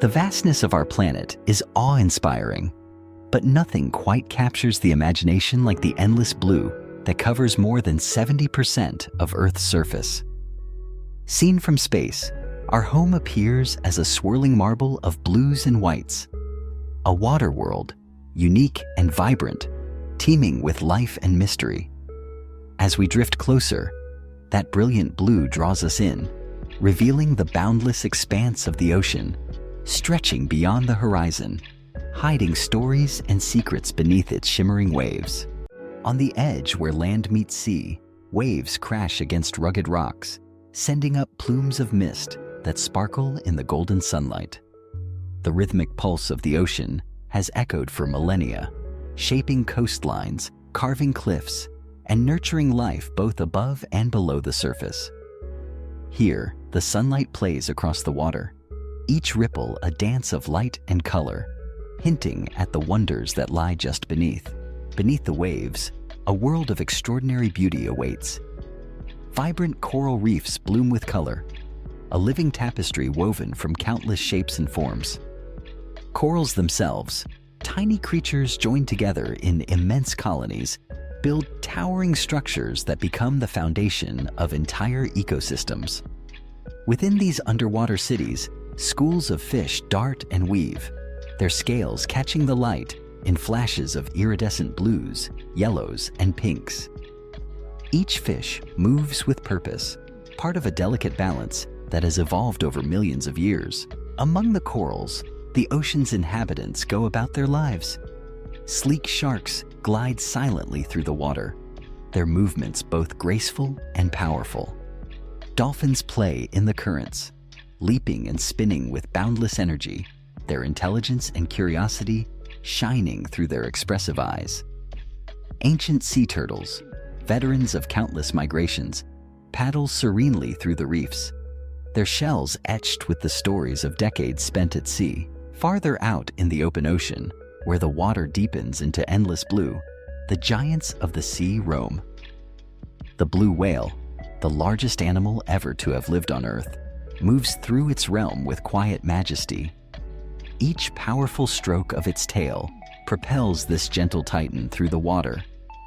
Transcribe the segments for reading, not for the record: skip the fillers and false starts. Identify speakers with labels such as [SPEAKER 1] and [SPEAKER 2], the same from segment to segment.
[SPEAKER 1] The vastness of our planet is awe-inspiring, but nothing quite captures the imagination like the endless blue that covers more than 70% of Earth's surface. Seen from space, our home appears as a swirling marble of blues and whites, a water world, unique and vibrant, teeming with life and mystery. As we drift closer, that brilliant blue draws us in, revealing the boundless expanse of the ocean, stretching beyond the horizon, hiding stories and secrets beneath its shimmering waves. On the edge where land meets sea, waves crash against rugged rocks, sending up plumes of mist that sparkle in the golden sunlight. The rhythmic pulse of the ocean has echoed for millennia, shaping coastlines, carving cliffs, and nurturing life both above and below the surface. Here, the sunlight plays across the water, each ripple a dance of light and color, hinting at the wonders that lie just beneath. Beneath the waves, a world of extraordinary beauty awaits. Vibrant coral reefs bloom with color, a living tapestry woven from countless shapes and forms. Corals themselves, tiny creatures joined together in immense colonies, build towering structures that become the foundation of entire ecosystems. Within these underwater cities, schools of fish dart and weave, their scales catching the light in flashes of iridescent blues, yellows, and pinks. Each fish moves with purpose, part of a delicate balance that has evolved over millions of years. Among the corals, the ocean's inhabitants go about their lives. Sleek sharks glide silently through the water, their movements both graceful and powerful. Dolphins play in the currents, leaping and spinning with boundless energy, their intelligence and curiosity shining through their expressive eyes. Ancient sea turtles, veterans of countless migrations, paddle serenely through the reefs, their shells etched with the stories of decades spent at sea. Farther out in the open ocean, where the water deepens into endless blue, the giants of the sea roam. The blue whale, the largest animal ever to have lived on Earth, moves through its realm with quiet majesty. Each powerful stroke of its tail propels this gentle titan through the water,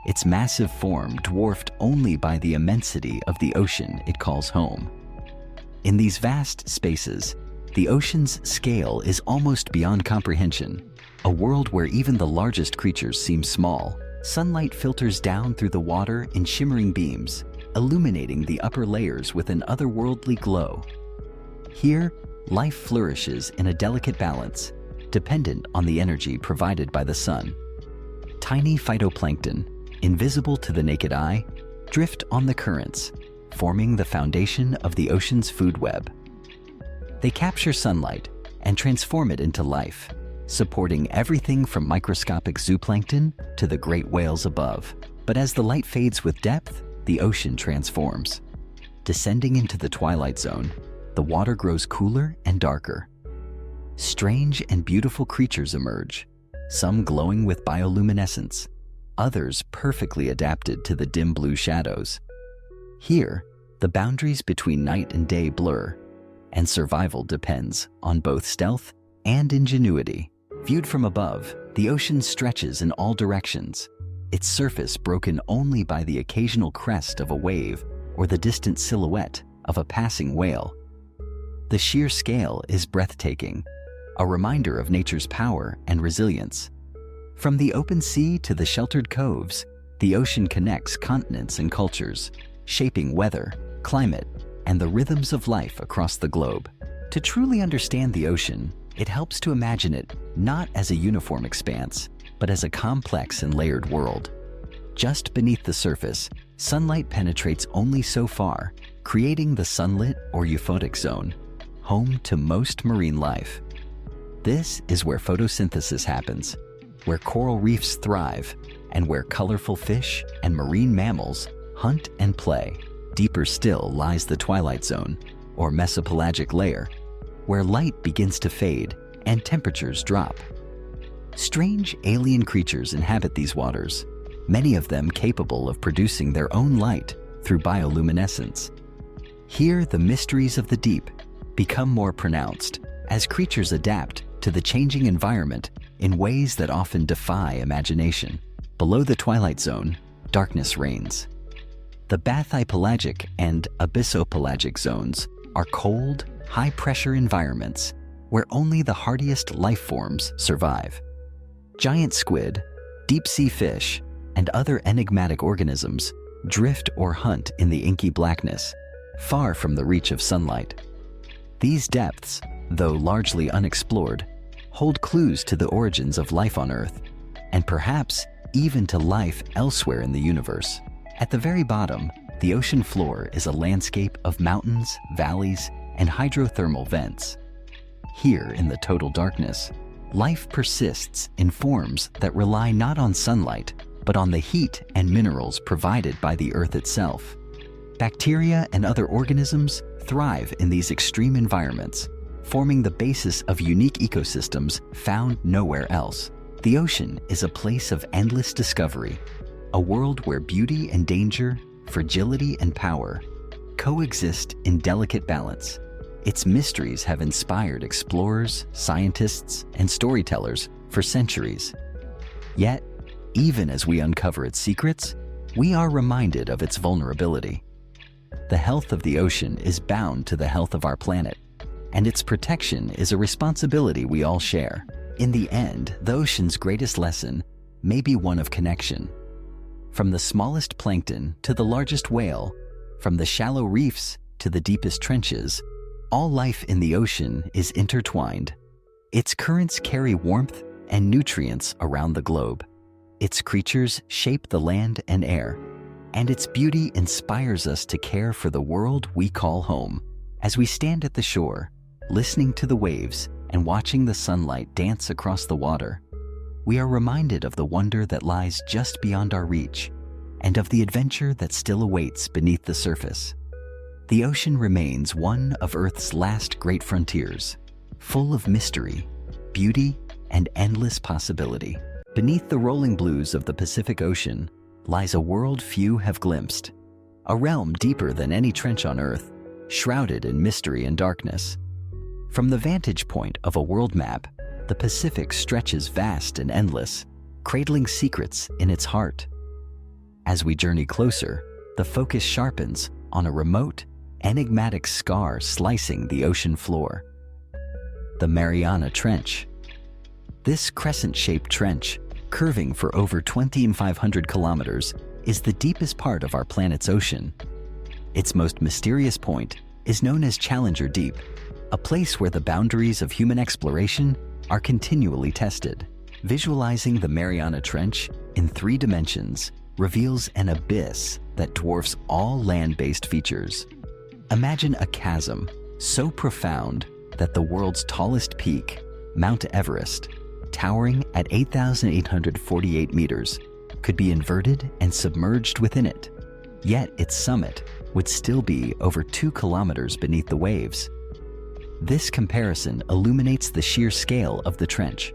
[SPEAKER 1] its massive form dwarfed only by the immensity of the ocean it calls home. In these vast spaces, the ocean's scale is almost beyond comprehension, a world where even the largest creatures seem small. Sunlight filters down through the water in shimmering beams, illuminating the upper layers with an otherworldly glow. Here, life flourishes in a delicate balance, dependent on the energy provided by the sun. Tiny phytoplankton, invisible to the naked eye, drift on the currents, forming the foundation of the ocean's food web. They capture sunlight and transform it into life, supporting everything from microscopic zooplankton to the great whales above. But as the light fades with depth, the ocean transforms. Descending into the twilight zone, the water grows cooler and darker. Strange and beautiful creatures emerge, some glowing with bioluminescence, others perfectly adapted to the dim blue shadows. Here, the boundaries between night and day blur, and survival depends on both stealth and ingenuity. Viewed from above, the ocean stretches in all directions, its surface broken only by the occasional crest of a wave or the distant silhouette of a passing whale. The sheer scale is breathtaking, a reminder of nature's power and resilience. From the open sea to the sheltered coves, the ocean connects continents and cultures, shaping weather, climate, and the rhythms of life across the globe. To truly understand the ocean, it helps to imagine it not as a uniform expanse, but as a complex and layered world. Just beneath the surface, sunlight penetrates only so far, creating the sunlit or euphotic zone, home to most marine life. This is where photosynthesis happens, where coral reefs thrive, and where colorful fish and marine mammals hunt and play. Deeper still lies the twilight zone, or mesopelagic layer, where light begins to fade and temperatures drop. Strange alien creatures inhabit these waters, many of them capable of producing their own light through bioluminescence. Here, the mysteries of the deep become more pronounced, as creatures adapt to the changing environment in ways that often defy imagination. Below the twilight zone, darkness reigns. The bathypelagic and abyssopelagic zones are cold, high-pressure environments where only the hardiest life forms survive. Giant squid, deep-sea fish, and other enigmatic organisms drift or hunt in the inky blackness, far from the reach of sunlight. These depths, though largely unexplored, hold clues to the origins of life on Earth, and perhaps even to life elsewhere in the universe. At the very bottom, the ocean floor is a landscape of mountains, valleys, and hydrothermal vents. Here, in the total darkness, life persists in forms that rely not on sunlight, but on the heat and minerals provided by the Earth itself. Bacteria and other organisms thrive in these extreme environments, forming the basis of unique ecosystems found nowhere else. The ocean is a place of endless discovery, a world where beauty and danger, fragility and power coexist in delicate balance. Its mysteries have inspired explorers, scientists, and storytellers for centuries. Yet, even as we uncover its secrets, we are reminded of its vulnerability. The health of the ocean is bound to the health of our planet, and its protection is a responsibility we all share. In the end, the ocean's greatest lesson may be one of connection. From the smallest plankton to the largest whale, from the shallow reefs to the deepest trenches, all life in the ocean is intertwined. Its currents carry warmth and nutrients around the globe. Its creatures shape the land and air, and its beauty inspires us to care for the world we call home. As we stand at the shore, listening to the waves and watching the sunlight dance across the water, we are reminded of the wonder that lies just beyond our reach and of the adventure that still awaits beneath the surface. The ocean remains one of Earth's last great frontiers, full of mystery, beauty, and endless possibility. Beneath the rolling blues of the Pacific Ocean lies a world few have glimpsed, a realm deeper than any trench on Earth, shrouded in mystery and darkness. From the vantage point of a world map, the Pacific stretches vast and endless, cradling secrets in its heart. As we journey closer, the focus sharpens on a remote, enigmatic scar slicing the ocean floor. The Mariana Trench. This crescent-shaped trench, curving for over 2,500 kilometers, is the deepest part of our planet's ocean. Its most mysterious point is known as Challenger Deep, a place where the boundaries of human exploration are continually tested. Visualizing the Mariana Trench in 3 dimensions reveals an abyss that dwarfs all land-based features. Imagine a chasm so profound that the world's tallest peak, Mount Everest, towering at 8,848 meters, could be inverted and submerged within it. Yet its summit would still be over 2 kilometers beneath the waves. This comparison illuminates the sheer scale of the trench,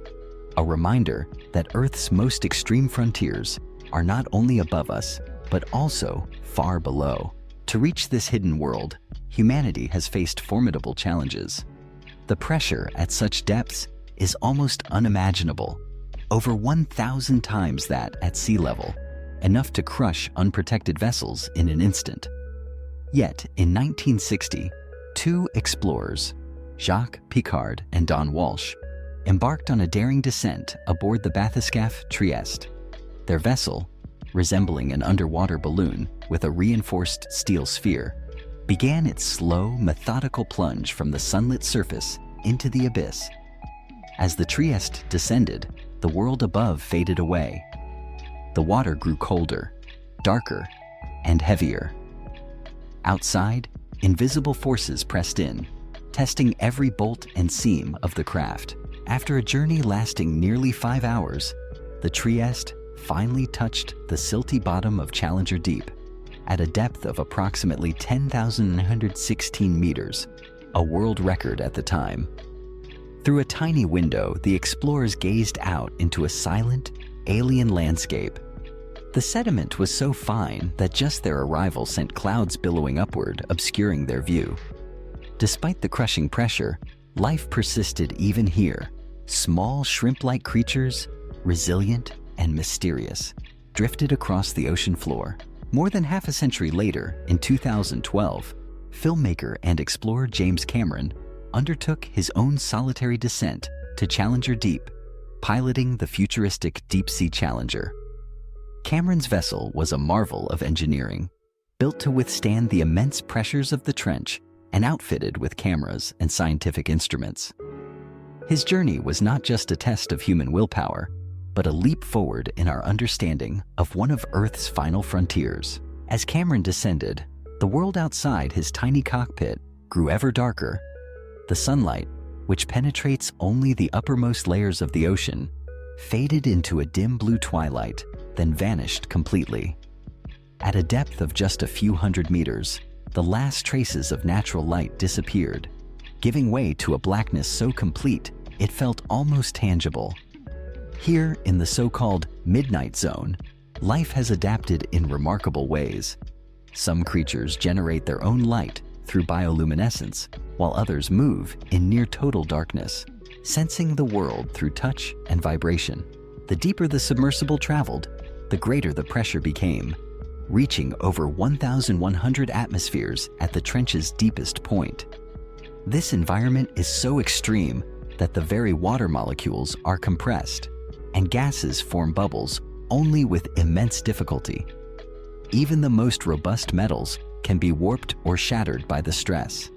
[SPEAKER 1] a reminder that Earth's most extreme frontiers are not only above us, but also far below. To reach this hidden world, humanity has faced formidable challenges. The pressure at such depths is almost unimaginable, over 1,000 times that at sea level, enough to crush unprotected vessels in an instant. Yet, in 1960, 2 explorers, Jacques Piccard and Don Walsh, embarked on a daring descent aboard the bathyscaphe Trieste. Their vessel, resembling an underwater balloon with a reinforced steel sphere, began its slow, methodical plunge from the sunlit surface into the abyss. As the Trieste descended, the world above faded away. The water grew colder, darker, and heavier. Outside, invisible forces pressed in, testing every bolt and seam of the craft. After a journey lasting nearly 5 hours, the Trieste finally touched the silty bottom of Challenger Deep at a depth of approximately 10,916 meters, a world record at the time. Through a tiny window, the explorers gazed out into a silent, alien landscape. The sediment was so fine that just their arrival sent clouds billowing upward, obscuring their view. Despite the crushing pressure, Life persisted even here. Small shrimp-like creatures, resilient and mysterious, drifted across the ocean floor. More than half a century later, in 2012, filmmaker and explorer James Cameron undertook his own solitary descent to Challenger Deep, piloting the futuristic Deep-Sea Challenger. Cameron's vessel was a marvel of engineering, built to withstand the immense pressures of the trench and outfitted with cameras and scientific instruments. His journey was not just a test of human willpower, but a leap forward in our understanding of one of Earth's final frontiers. As Cameron descended, the world outside his tiny cockpit grew ever darker. The sunlight, which penetrates only the uppermost layers of the ocean, faded into a dim blue twilight, then vanished completely. At a depth of just a few hundred meters, the last traces of natural light disappeared, giving way to a blackness so complete it felt almost tangible. Here, in the so-called midnight zone, life has adapted in remarkable ways. Some creatures generate their own light through bioluminescence, while others move in near-total darkness, sensing the world through touch and vibration. The deeper the submersible traveled, the greater the pressure became, reaching over 1,100 atmospheres at the trench's deepest point. This environment is so extreme that the very water molecules are compressed, and gases form bubbles only with immense difficulty. Even the most robust metals can be warped or shattered by the stress.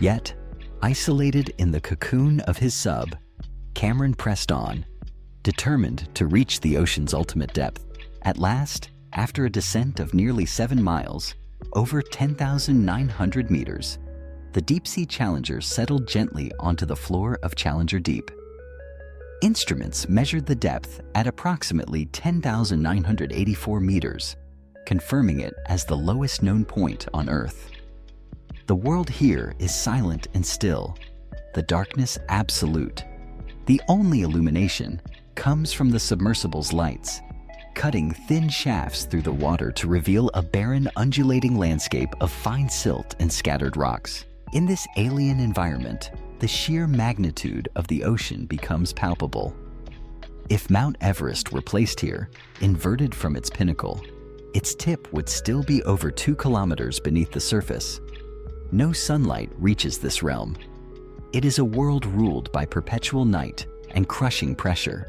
[SPEAKER 1] Yet, isolated in the cocoon of his sub, Cameron pressed on, determined to reach the ocean's ultimate depth. At last, after a descent of nearly 7 miles, over 10,900 meters, the Deep-Sea Challenger settled gently onto the floor of Challenger Deep. Instruments measured the depth at approximately 10,984 meters, confirming it as the lowest known point on Earth. The world here is silent and still, the darkness absolute. The only illumination comes from the submersible's lights, cutting thin shafts through the water to reveal a barren, undulating landscape of fine silt and scattered rocks. In this alien environment, the sheer magnitude of the ocean becomes palpable. If Mount Everest were placed here, inverted from its pinnacle, its tip would still be over 2 kilometers beneath the surface. No sunlight reaches this realm. It is a world ruled by perpetual night and crushing pressure.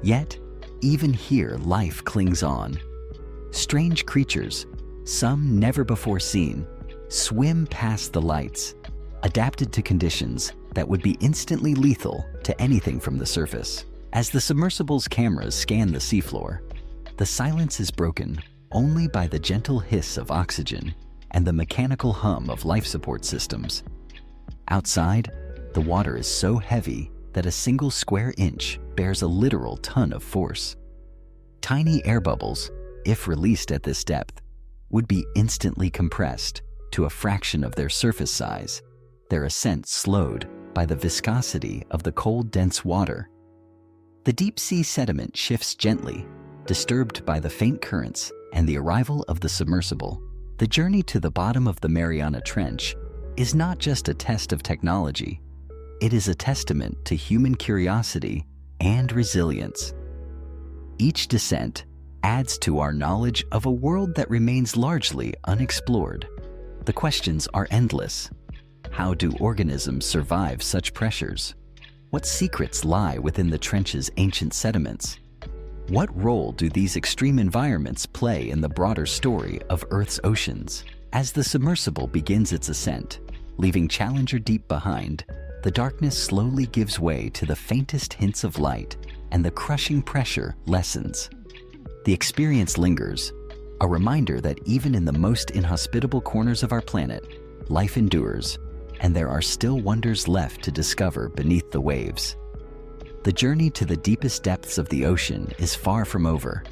[SPEAKER 1] Yet, even here life clings on. Strange creatures, some never before seen, swim past the lights, adapted to conditions that would be instantly lethal to anything from the surface. As the submersible's cameras scan the seafloor, the silence is broken only by the gentle hiss of oxygen and the mechanical hum of life support systems. Outside, the water is so heavy that a single square inch bears a literal ton of force. Tiny air bubbles, if released at this depth, would be instantly compressed to a fraction of their surface size, their ascent slowed by the viscosity of the cold, dense water. The deep-sea sediment shifts gently, disturbed by the faint currents and the arrival of the submersible. The journey to the bottom of the Mariana Trench is not just a test of technology, it is a testament to human curiosity and resilience. Each descent adds to our knowledge of a world that remains largely unexplored. The questions are endless. How do organisms survive such pressures? What secrets lie within the trench's ancient sediments? What role do these extreme environments play in the broader story of Earth's oceans? As the submersible begins its ascent, leaving Challenger Deep behind, the darkness slowly gives way to the faintest hints of light, and the crushing pressure lessens. The experience lingers, a reminder that even in the most inhospitable corners of our planet, life endures, and there are still wonders left to discover beneath the waves. The journey to the deepest depths of the ocean is far from over.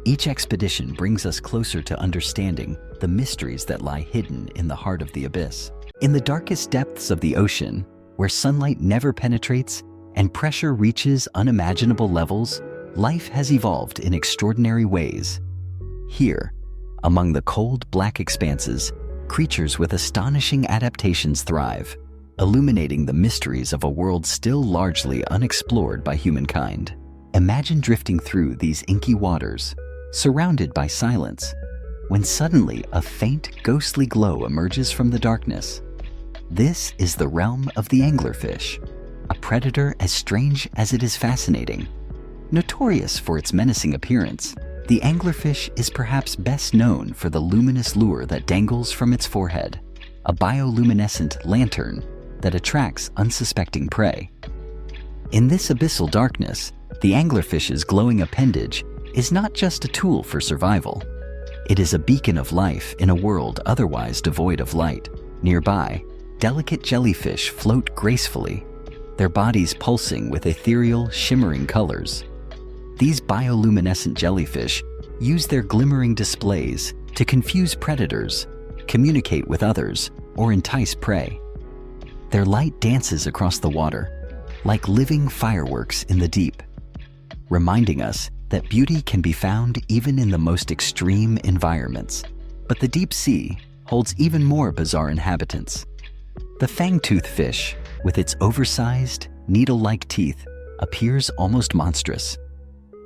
[SPEAKER 1] Each expedition brings us closer to understanding the mysteries that lie hidden in the heart of the abyss. In the darkest depths of the ocean, where sunlight never penetrates and pressure reaches unimaginable levels, life has evolved in extraordinary ways. Here, among the cold, black expanses, creatures with astonishing adaptations thrive, illuminating the mysteries of a world still largely unexplored by humankind. Imagine drifting through these inky waters, surrounded by silence, when suddenly a faint, ghostly glow emerges from the darkness. This is the realm of the anglerfish, a predator as strange as it is fascinating. Notorious for its menacing appearance, the anglerfish is perhaps best known for the luminous lure that dangles from its forehead, a bioluminescent lantern that attracts unsuspecting prey. In this abyssal darkness, the anglerfish's glowing appendage is not just a tool for survival. It is a beacon of life in a world otherwise devoid of light. Nearby, delicate jellyfish float gracefully, their bodies pulsing with ethereal, shimmering colors. These bioluminescent jellyfish use their glimmering displays to confuse predators, communicate with others, or entice prey. Their light dances across the water, like living fireworks in the deep, reminding us that beauty can be found even in the most extreme environments. But the deep sea holds even more bizarre inhabitants. The fangtooth fish, with its oversized, needle-like teeth, appears almost monstrous.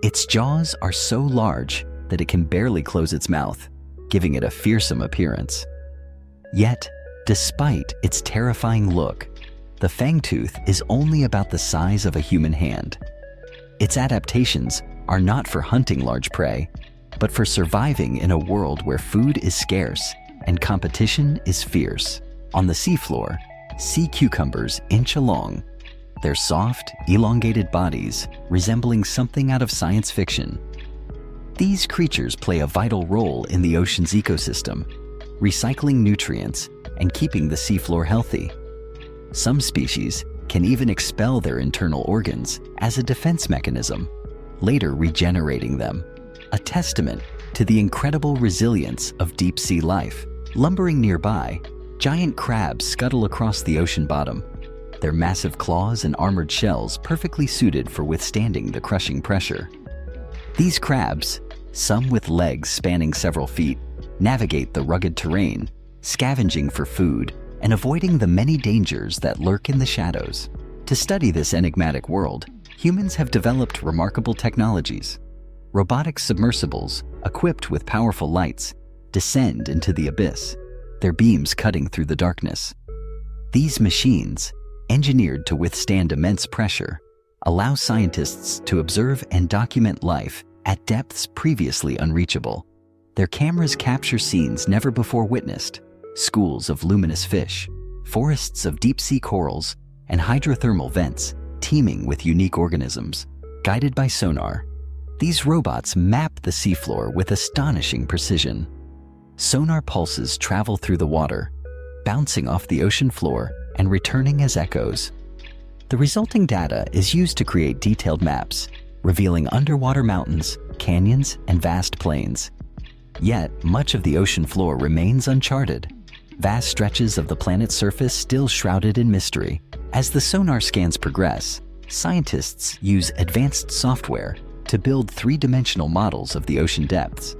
[SPEAKER 1] Its jaws are so large that it can barely close its mouth, giving it a fearsome appearance. Yet, despite its terrifying look, the fangtooth is only about the size of a human hand. Its adaptations are not for hunting large prey, but for surviving in a world where food is scarce and competition is fierce. On the seafloor, sea cucumbers inch along, their soft, elongated bodies resembling something out of science fiction. These creatures play a vital role in the ocean's ecosystem, recycling nutrients and keeping the seafloor healthy. Some species can even expel their internal organs as a defense mechanism, later regenerating them, a testament to the incredible resilience of deep-sea life. Lumbering nearby, giant crabs scuttle across the ocean bottom, their massive claws and armored shells perfectly suited for withstanding the crushing pressure. These crabs, some with legs spanning several feet, navigate the rugged terrain, scavenging for food and avoiding the many dangers that lurk in the shadows. To study this enigmatic world, humans have developed remarkable technologies. Robotic submersibles, equipped with powerful lights, descend into the abyss, their beams cutting through the darkness. These machines, engineered to withstand immense pressure, allow scientists to observe and document life at depths previously unreachable. Their cameras capture scenes never before witnessed: schools of luminous fish, forests of deep-sea corals, and hydrothermal vents teeming with unique organisms. Guided by sonar, these robots map the seafloor with astonishing precision. Sonar pulses travel through the water, bouncing off the ocean floor and returning as echoes. The resulting data is used to create detailed maps, revealing underwater mountains, canyons, and vast plains. Yet, much of the ocean floor remains uncharted, vast stretches of the planet's surface still shrouded in mystery. As the sonar scans progress, scientists use advanced software to build three-dimensional models of the ocean depths.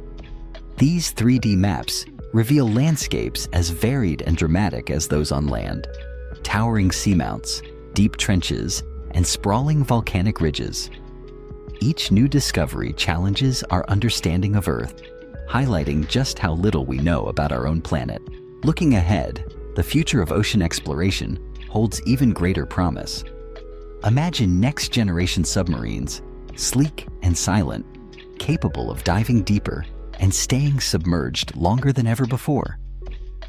[SPEAKER 1] These 3D maps reveal landscapes as varied and dramatic as those on land: towering seamounts, deep trenches, and sprawling volcanic ridges. Each new discovery challenges our understanding of Earth, highlighting just how little we know about our own planet. Looking ahead, the future of ocean exploration holds even greater promise. Imagine next-generation submarines, sleek and silent, capable of diving deeper and staying submerged longer than ever before.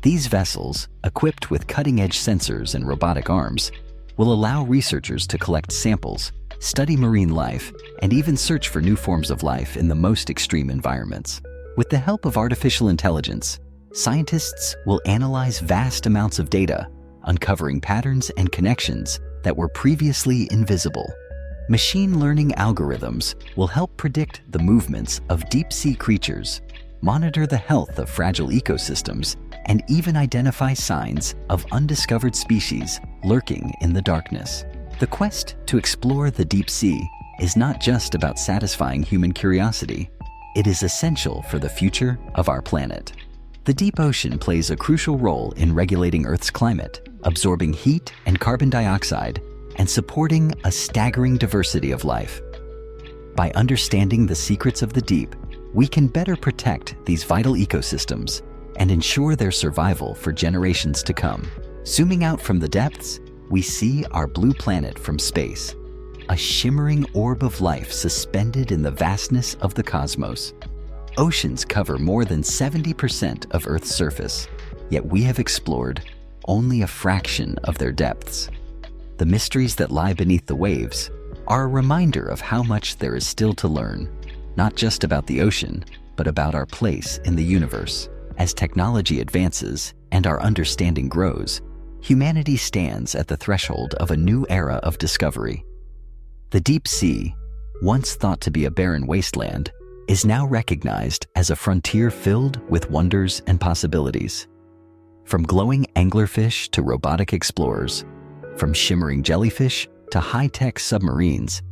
[SPEAKER 1] These vessels, equipped with cutting-edge sensors and robotic arms, will allow researchers to collect samples, study marine life, and even search for new forms of life in the most extreme environments. With the help of artificial intelligence, scientists will analyze vast amounts of data, uncovering patterns and connections that were previously invisible. Machine learning algorithms will help predict the movements of deep-sea creatures, monitor the health of fragile ecosystems, and even identify signs of undiscovered species lurking in the darkness. The quest to explore the deep sea is not just about satisfying human curiosity. It is essential for the future of our planet. The deep ocean plays a crucial role in regulating Earth's climate, absorbing heat and carbon dioxide, and supporting a staggering diversity of life. By understanding the secrets of the deep, we can better protect these vital ecosystems and ensure their survival for generations to come. Zooming out from the depths, we see our blue planet from space, a shimmering orb of life suspended in the vastness of the cosmos. Oceans cover more than 70% of Earth's surface, yet we have explored only a fraction of their depths. The mysteries that lie beneath the waves are a reminder of how much there is still to learn, not just about the ocean, but about our place in the universe. As technology advances and our understanding grows, humanity stands at the threshold of a new era of discovery. The deep sea, once thought to be a barren wasteland, is now recognized as a frontier filled with wonders and possibilities. From glowing anglerfish to robotic explorers, from shimmering jellyfish to high-tech submarines,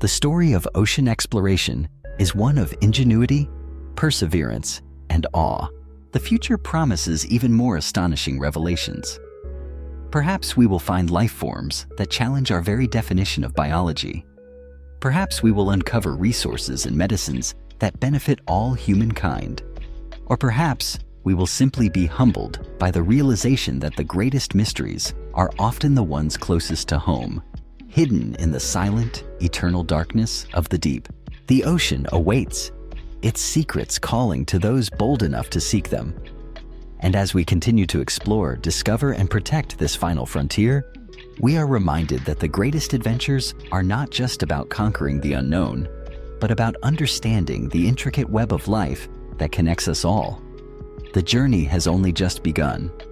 [SPEAKER 1] the story of ocean exploration is one of ingenuity, perseverance, and awe. The future promises even more astonishing revelations. Perhaps we will find life forms that challenge our very definition of biology. Perhaps we will uncover resources and medicines that benefit all humankind. Or perhaps we will simply be humbled by the realization that the greatest mysteries are often the ones closest to home, hidden in the silent, eternal darkness of the deep. The ocean awaits, its secrets calling to those bold enough to seek them. And as we continue to explore, discover, and protect this final frontier, we are reminded that the greatest adventures are not just about conquering the unknown, but about understanding the intricate web of life that connects us all. The journey has only just begun,